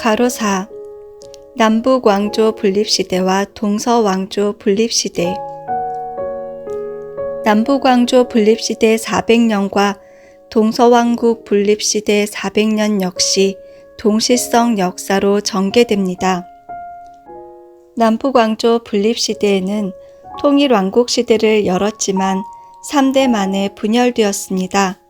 가로4. 남북 왕조 분립시대와 동서왕조 분립시대. 남북 왕조 분립시대 400년과 동서왕국 분립시대 400년 역시 동시성 역사로 전개됩니다. 남북 왕조 분립시대에는 통일왕국 시대를 열었지만 3대 만에 분열되었습니다.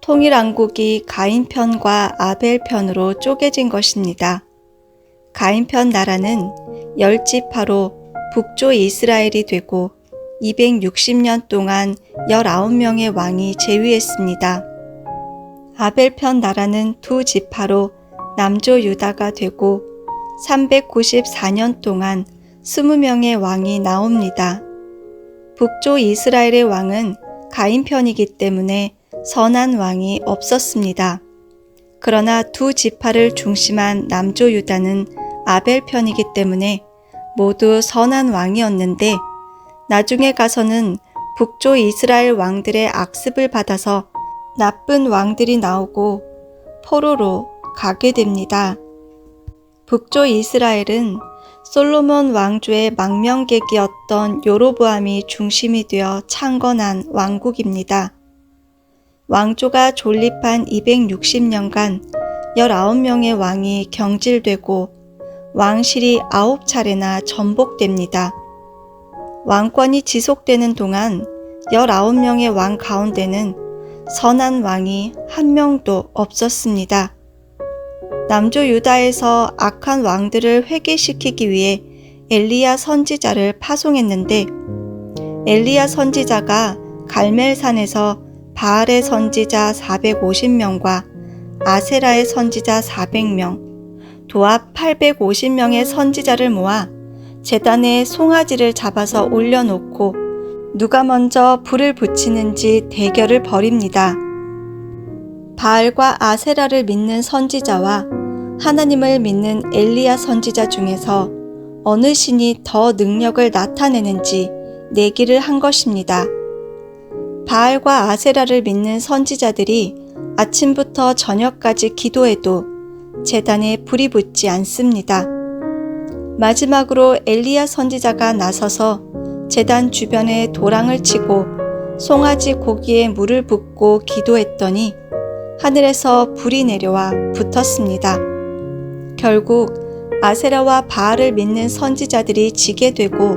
통일왕국이 가인편과 아벨편으로 쪼개진 것입니다. 가인편 나라는 10지파로 북조 이스라엘이 되고 260년 동안 19명의 왕이 재위했습니다. 아벨편 나라는 2지파로 남조 유다가 되고 394년 동안 20명의 왕이 나옵니다. 북조 이스라엘의 왕은 가인편이기 때문에 선한 왕이 없었습니다. 그러나 2지파를 중심한 남조 유다는 아벨편이기 때문에 모두 선한 왕이었는데 나중에 가서는 북조 이스라엘 왕들의 악습을 받아서 나쁜 왕들이 나오고 포로로 가게 됩니다. 북조 이스라엘은 솔로몬 왕조의 망명객이었던 여로보암이 중심이 되어 창건한 왕국입니다. 왕조가 존립한 260년간 19명의 왕이 경질되고 왕실이 9차례나 전복됩니다. 왕권이 지속되는 동안 19명의 왕 가운데는 선한 왕이 한 명도 없었습니다. 남조 유다에서 악한 왕들을 회개시키기 위해 엘리야 선지자를 파송했는데 엘리야 선지자가 갈멜산에서 바알의 선지자 450명과 아세라의 선지자 400명, 도합 850명의 선지자를 모아 제단에 송아지를 잡아서 올려놓고 누가 먼저 불을 붙이는지 대결을 벌입니다. 바알과 아세라를 믿는 선지자와 하나님을 믿는 엘리야 선지자 중에서 어느 신이 더 능력을 나타내는지 내기를 한 것입니다. 바알과 아세라를 믿는 선지자들이 아침부터 저녁까지 기도해도 제단에 불이 붙지 않습니다. 마지막으로 엘리야 선지자가 나서서 제단 주변에 도랑을 치고 송아지 고기에 물을 붓고 기도했더니 하늘에서 불이 내려와 붙었습니다. 결국 아세라와 바알을 믿는 선지자들이 지게 되고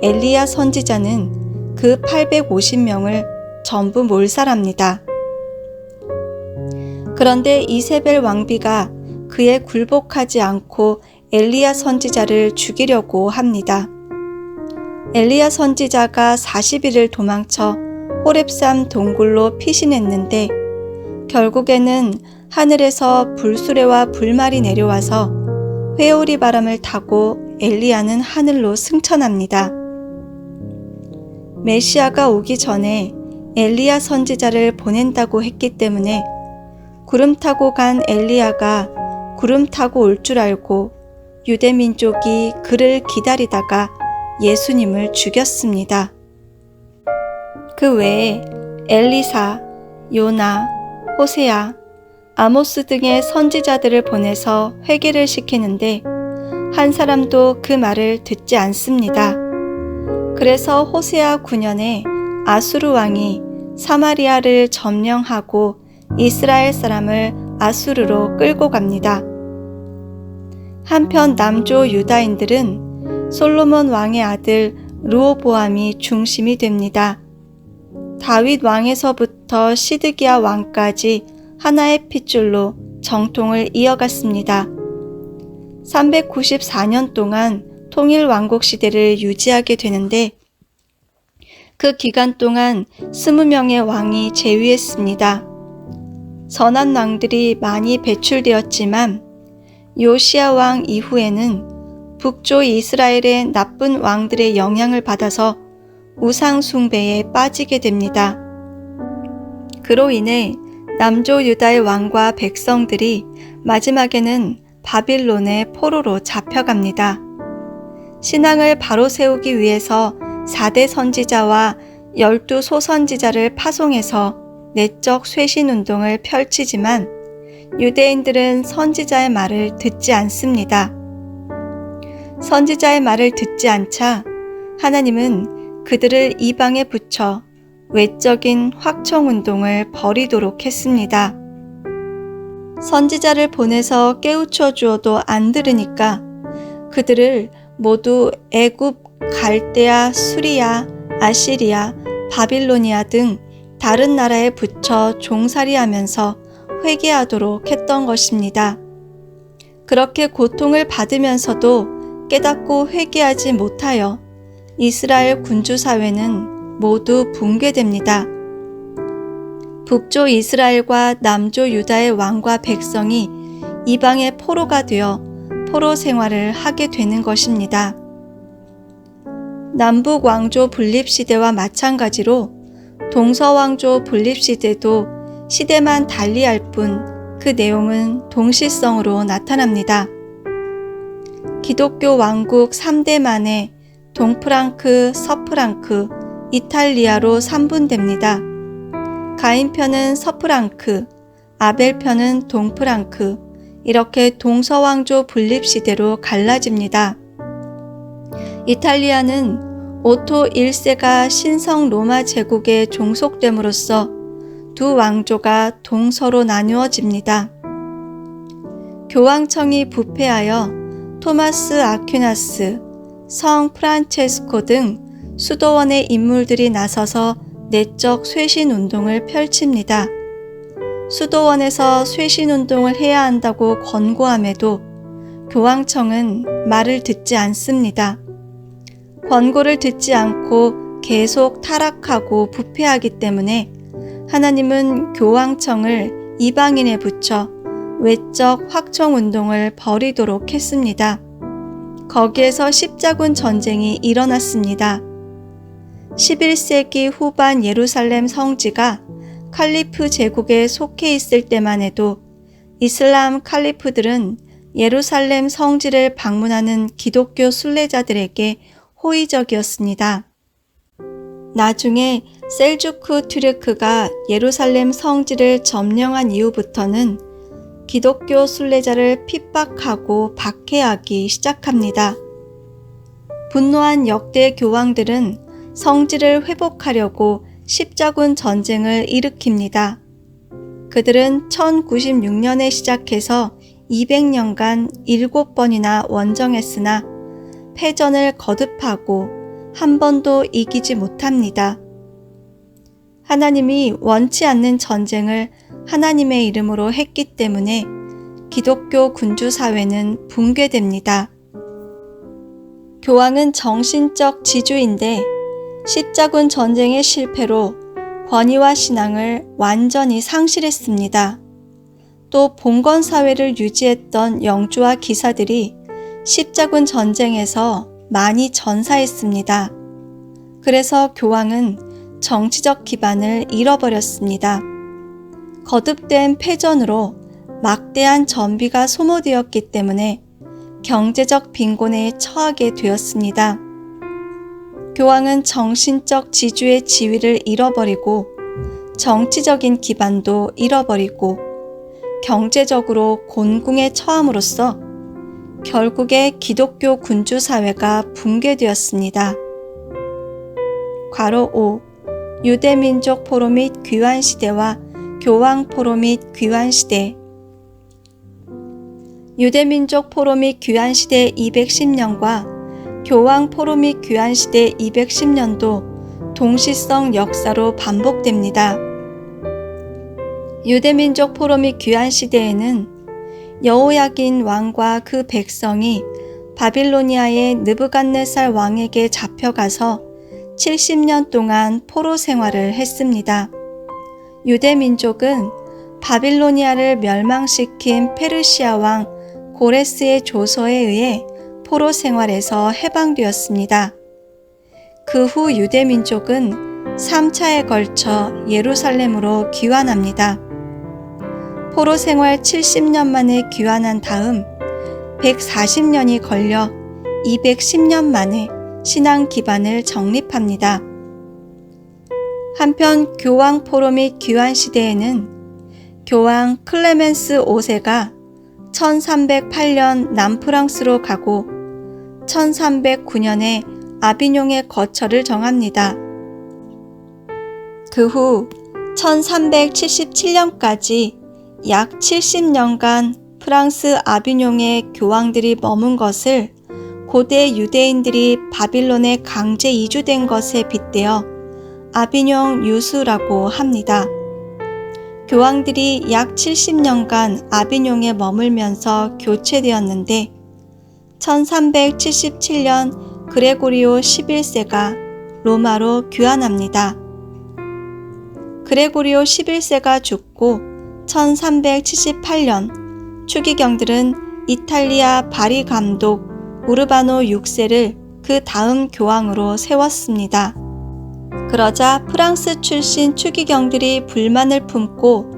엘리야 선지자는 그 850명을 전부 몰살합니다. 그런데 이세벨 왕비가 그에 굴복하지 않고 엘리야 선지자를 죽이려고 합니다. 엘리야 선지자가 40일을 도망쳐 호렙산 동굴로 피신했는데 결국에는 하늘에서 불수레와 불말이 내려와서 회오리 바람을 타고 엘리야는 하늘로 승천합니다. 메시아가 오기 전에 엘리야 선지자를 보낸다고 했기 때문에 구름 타고 간 엘리야가 구름 타고 올 줄 알고 유대 민족이 그를 기다리다가 예수님을 죽였습니다. 그 외에 엘리사, 요나, 호세아, 아모스 등의 선지자들을 보내서 회개를 시키는데 한 사람도 그 말을 듣지 않습니다. 그래서 호세아 9년에 아수르 왕이 사마리아를 점령하고 이스라엘 사람을 아수르로 끌고 갑니다. 한편 남조 유다인들은 솔로몬 왕의 아들 르호보암이 중심이 됩니다. 다윗 왕에서부터 시드기야 왕까지 하나의 핏줄로 정통을 이어갔습니다. 394년 동안 통일왕국 시대를 유지하게 되는데 그 기간 동안 20명의 왕이 재위했습니다. 선한 왕들이 많이 배출되었지만 요시야 왕 이후에는 북조 이스라엘의 나쁜 왕들의 영향을 받아서 우상 숭배에 빠지게 됩니다. 그로 인해 남조 유다의 왕과 백성들이 마지막에는 바빌론의 포로로 잡혀갑니다. 신앙을 바로 세우기 위해서 4대 선지자와 12 소선지자를 파송해서 내적 쇄신운동을 펼치지만 유대인들은 선지자의 말을 듣지 않습니다. 선지자의 말을 듣지 않자 하나님은 그들을 이방에 붙여 외적인 확청운동을 벌이도록 했습니다. 선지자를 보내서 깨우쳐 주어도 안 들으니까 그들을 모두 애굽, 갈대아, 수리아, 아시리아, 바빌로니아 등 다른 나라에 붙여 종살이하면서 회개하도록 했던 것입니다. 그렇게 고통을 받으면서도 깨닫고 회개하지 못하여 이스라엘 군주사회는 모두 붕괴됩니다. 북조 이스라엘과 남조 유다의 왕과 백성이 이방의 포로가 되어 포로 생활을 하게 되는 것입니다. 남북 왕조 분립 시대와 마찬가지로 동서왕조 분립 시대도 시대만 달리할 뿐 그 내용은 동실성으로 나타납니다. 기독교 왕국 3대 만에 동프랑크, 서프랑크, 이탈리아로 3분됩니다. 가인편은 서프랑크, 아벨편은 동프랑크, 이렇게 동서왕조 분립시대로 갈라집니다. 이탈리아는 오토 1세가 신성 로마 제국에 종속됨으로써 두 왕조가 동서로 나누어집니다. 교황청이 부패하여 토마스 아퀴나스, 성 프란체스코 등 수도원의 인물들이 나서서 내적 쇄신운동을 펼칩니다. 수도원에서 쇄신운동을 해야 한다고 권고함에도 교황청은 말을 듣지 않습니다. 권고를 듣지 않고 계속 타락하고 부패하기 때문에 하나님은 교황청을 이방인에 붙여 외적 확청운동을 벌이도록 했습니다. 거기에서 십자군 전쟁이 일어났습니다. 11세기 후반 예루살렘 성지가 칼리프 제국에 속해 있을 때만 해도 이슬람 칼리프들은 예루살렘 성지를 방문하는 기독교 순례자들에게 호의적이었습니다. 나중에 셀주크 튀르크가 예루살렘 성지를 점령한 이후부터는 기독교 순례자를 핍박하고 박해하기 시작합니다. 분노한 역대 교황들은 성지를 회복하려고 십자군 전쟁을 일으킵니다. 그들은 1096년에 시작해서 200년간 7번이나 원정했으나 패전을 거듭하고 한 번도 이기지 못합니다. 하나님이 원치 않는 전쟁을 하나님의 이름으로 했기 때문에 기독교 군주사회는 붕괴됩니다. 교황은 정신적 지주인데 십자군 전쟁의 실패로 권위와 신앙을 완전히 상실했습니다. 또 봉건사회를 유지했던 영주와 기사들이 십자군 전쟁에서 많이 전사했습니다. 그래서 교황은 정치적 기반을 잃어버렸습니다. 거듭된 패전으로 막대한 전비가 소모되었기 때문에 경제적 빈곤에 처하게 되었습니다. 교황은 정신적 지주의 지위를 잃어버리고 정치적인 기반도 잃어버리고 경제적으로 곤궁에 처함으로써 결국에 기독교 군주사회가 붕괴되었습니다. 괄호 5. 유대민족 포로 및 귀환시대와 교황 포로 및 귀환시대. 유대민족 포로 및 귀환시대 210년과 교황 포로 및 귀환시대 210년도 동시성 역사로 반복됩니다. 유대민족 포로 및 귀환시대에는 여호야긴 왕과 그 백성이 바빌로니아의 느부갓네살 왕에게 잡혀가서 70년 동안 포로 생활을 했습니다. 유대민족은 바빌로니아를 멸망시킨 페르시아 왕 고레스의 조서에 의해 포로 생활에서 해방되었습니다. 그 후 유대민족은 3차에 걸쳐 예루살렘으로 귀환합니다. 포로 생활 70년 만에 귀환한 다음 140년이 걸려 210년 만에 신앙 기반을 정립합니다. 한편 교황 포로 및 귀환 시대에는 교황 클레멘스 5세가 1308년 남프랑스로 가고 1309년에 아비뇽의 거처를 정합니다. 그 후 1377년까지 약 70년간 프랑스 아비뇽에 교황들이 머문 것을 고대 유대인들이 바빌론에 강제 이주된 것에 빗대어 아비뇽 유수라고 합니다. 교황들이 약 70년간 아비뇽에 머물면서 교체되었는데 1377년 그레고리오 11세가 로마로 귀환합니다. 그레고리오 11세가 죽고 1378년 추기경들은 이탈리아 바리 감독 우르바노 6세를 그 다음 교황으로 세웠습니다. 그러자 프랑스 출신 추기경들이 불만을 품고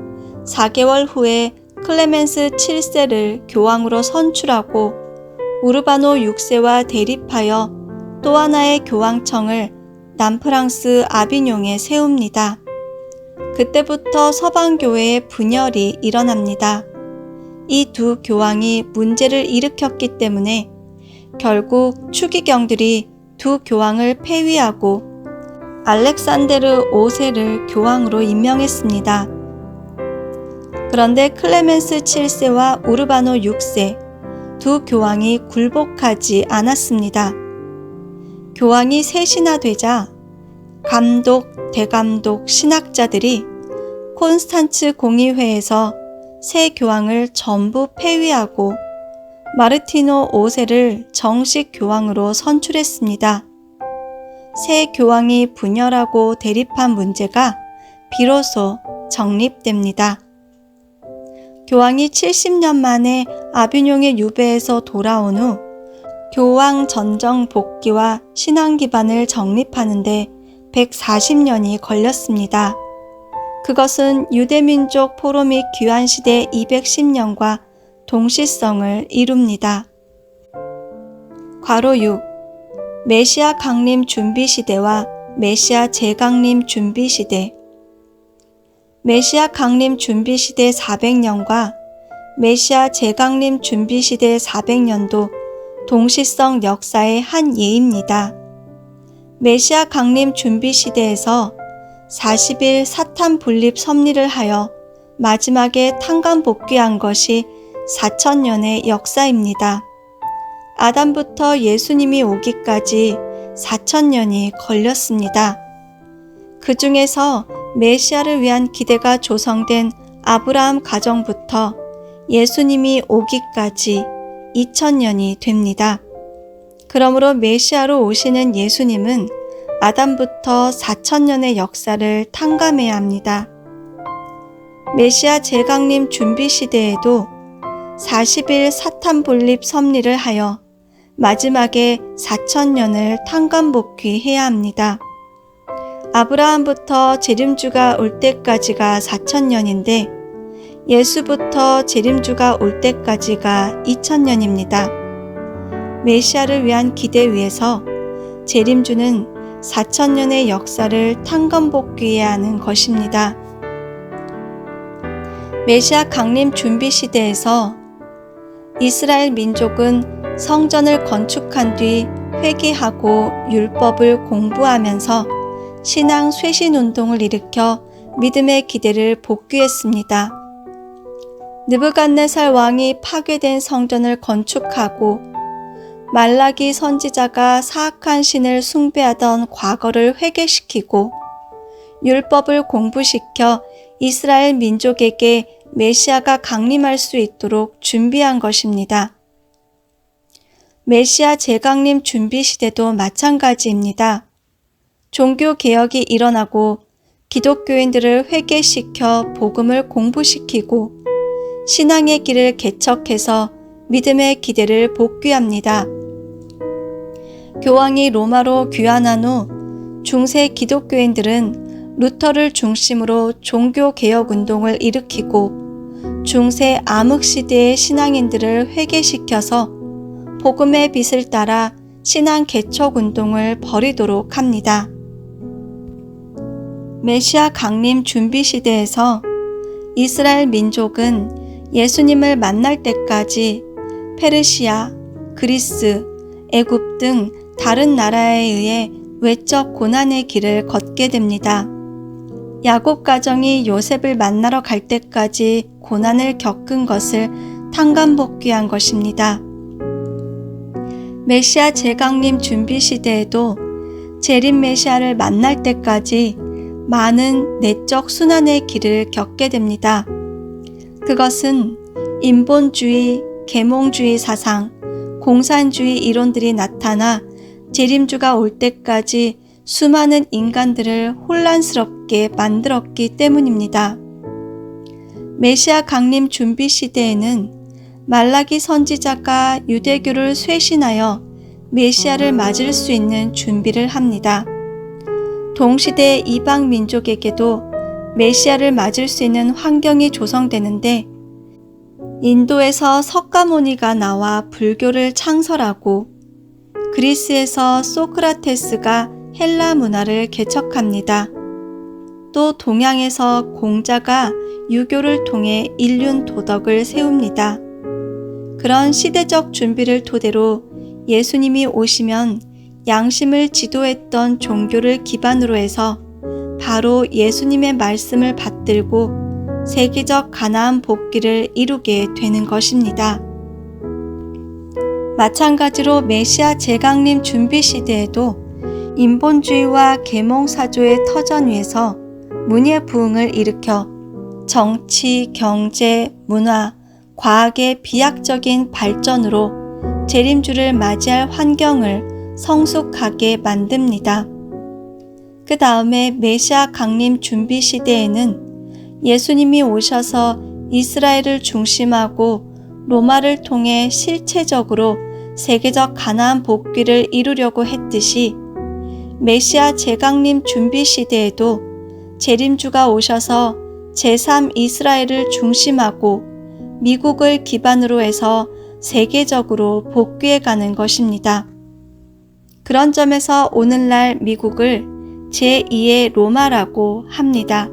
4개월 후에 클레멘스 7세를 교황으로 선출하고 우르바노 6세와 대립하여 또 하나의 교황청을 남프랑스 아비뇽에 세웁니다. 그때부터 서방교회의 분열이 일어납니다. 이 두 교황이 문제를 일으켰기 때문에 결국 추기경들이 두 교황을 폐위하고 알렉산데르 5세를 교황으로 임명했습니다. 그런데 클레멘스 7세와 우르바노 6세 두 교황이 굴복하지 않았습니다. 교황이 셋이나 되자 감독, 대감독, 신학자들이 콘스탄츠 공의회에서 새 교황을 전부 폐위하고 마르티노 5세를 정식 교황으로 선출했습니다. 새 교황이 분열하고 대립한 문제가 비로소 정립됩니다. 교황이 70년 만에 아비뇽의 유배에서 돌아온 후 교황 전정 복귀와 신앙 기반을 정립하는데 140년이 걸렸습니다. 그것은 유대민족 포로 및 귀환시대 210년과 동시성을 이룹니다. 괄호 6. 메시아 강림 준비시대와 메시아 재강림 준비시대. 메시아 강림 준비시대 400년과 메시아 재강림 준비시대 400년도 동시성 역사의 한 예입니다. 메시아 강림 준비시대에서 40일 사탄 분립 섭리를 하여 마지막에 탄감 복귀한 것이 4000년의 역사입니다. 아담부터 예수님이 오기까지 4000년이 걸렸습니다. 그 중에서 메시아를 위한 기대가 조성된 아브라함 가정부터 예수님이 오기까지 2000년이 됩니다. 그러므로 메시아로 오시는 예수님은 아담부터 4000년의 역사를 탕감해야 합니다. 메시아 재강림 준비시대에도 40일 사탄 분립 섭리를 하여 마지막에 4000년을 탕감복귀해야 합니다. 아브라함부터 재림주가 올 때까지가 4000년인데 예수부터 재림주가 올 때까지가 2000년입니다. 메시아를 위한 기대 위에서 재림주는 4000년의 역사를 탕감복귀해야 하는 것입니다. 메시아 강림 준비 시대에서 이스라엘 민족은 성전을 건축한 뒤 회개하고 율법을 공부하면서 신앙 쇄신 운동을 일으켜 믿음의 기대를 복귀했습니다. 느부갓네살 왕이 파괴된 성전을 건축하고 말라기 선지자가 사악한 신을 숭배하던 과거를 회개시키고 율법을 공부시켜 이스라엘 민족에게 메시아가 강림할 수 있도록 준비한 것입니다. 메시아 재강림 준비 시대도 마찬가지입니다. 종교개혁이 일어나고 기독교인들을 회개시켜 복음을 공부시키고 신앙의 길을 개척해서 믿음의 기대를 복귀합니다. 교황이 로마로 귀환한 후 중세 기독교인들은 루터를 중심으로 종교개혁 운동을 일으키고 중세 암흑시대의 신앙인들을 회개시켜서 복음의 빛을 따라 신앙 개척 운동을 벌이도록 합니다. 메시아 강림 준비 시대에서 이스라엘 민족은 예수님을 만날 때까지 페르시아, 그리스, 애굽 등 다른 나라에 의해 외적 고난의 길을 걷게 됩니다. 야곱 가정이 요셉을 만나러 갈 때까지 고난을 겪은 것을 탕감복귀한 것입니다. 메시아 재강림 준비 시대에도 재림 메시아를 만날 때까지 많은 내적 순환의 길을 겪게 됩니다. 그것은 인본주의, 계몽주의 사상, 공산주의 이론들이 나타나 재림주가 올 때까지 수많은 인간들을 혼란스럽게 만들었기 때문입니다. 메시아 강림 준비 시대에는 말라기 선지자가 유대교를 쇄신하여 메시아를 맞을 수 있는 준비를 합니다. 동시대 이방 민족에게도 메시아를 맞을 수 있는 환경이 조성되는데 인도에서 석가모니가 나와 불교를 창설하고 그리스에서 소크라테스가 헬라 문화를 개척합니다. 또 동양에서 공자가 유교를 통해 인륜 도덕을 세웁니다. 그런 시대적 준비를 토대로 예수님이 오시면 양심을 지도했던 종교를 기반으로 해서 바로 예수님의 말씀을 받들고 세계적 가나안 복귀를 이루게 되는 것입니다. 마찬가지로 메시아 재강림 준비 시대에도 인본주의와 계몽사조의 터전 위에서 문예 부흥을 일으켜 정치, 경제, 문화, 과학의 비약적인 발전으로 재림주를 맞이할 환경을 성숙하게 만듭니다. 그 다음에 메시아 강림 준비 시대에는 예수님이 오셔서 이스라엘을 중심하고 로마를 통해 실체적으로 세계적 가나안 복귀를 이루려고 했듯이 메시아 재강림 준비 시대에도 재림주가 오셔서 제3 이스라엘을 중심하고 미국을 기반으로 해서 세계적으로 복귀해 가는 것입니다. 그런 점에서 오늘날 미국을 제2의 로마라고 합니다.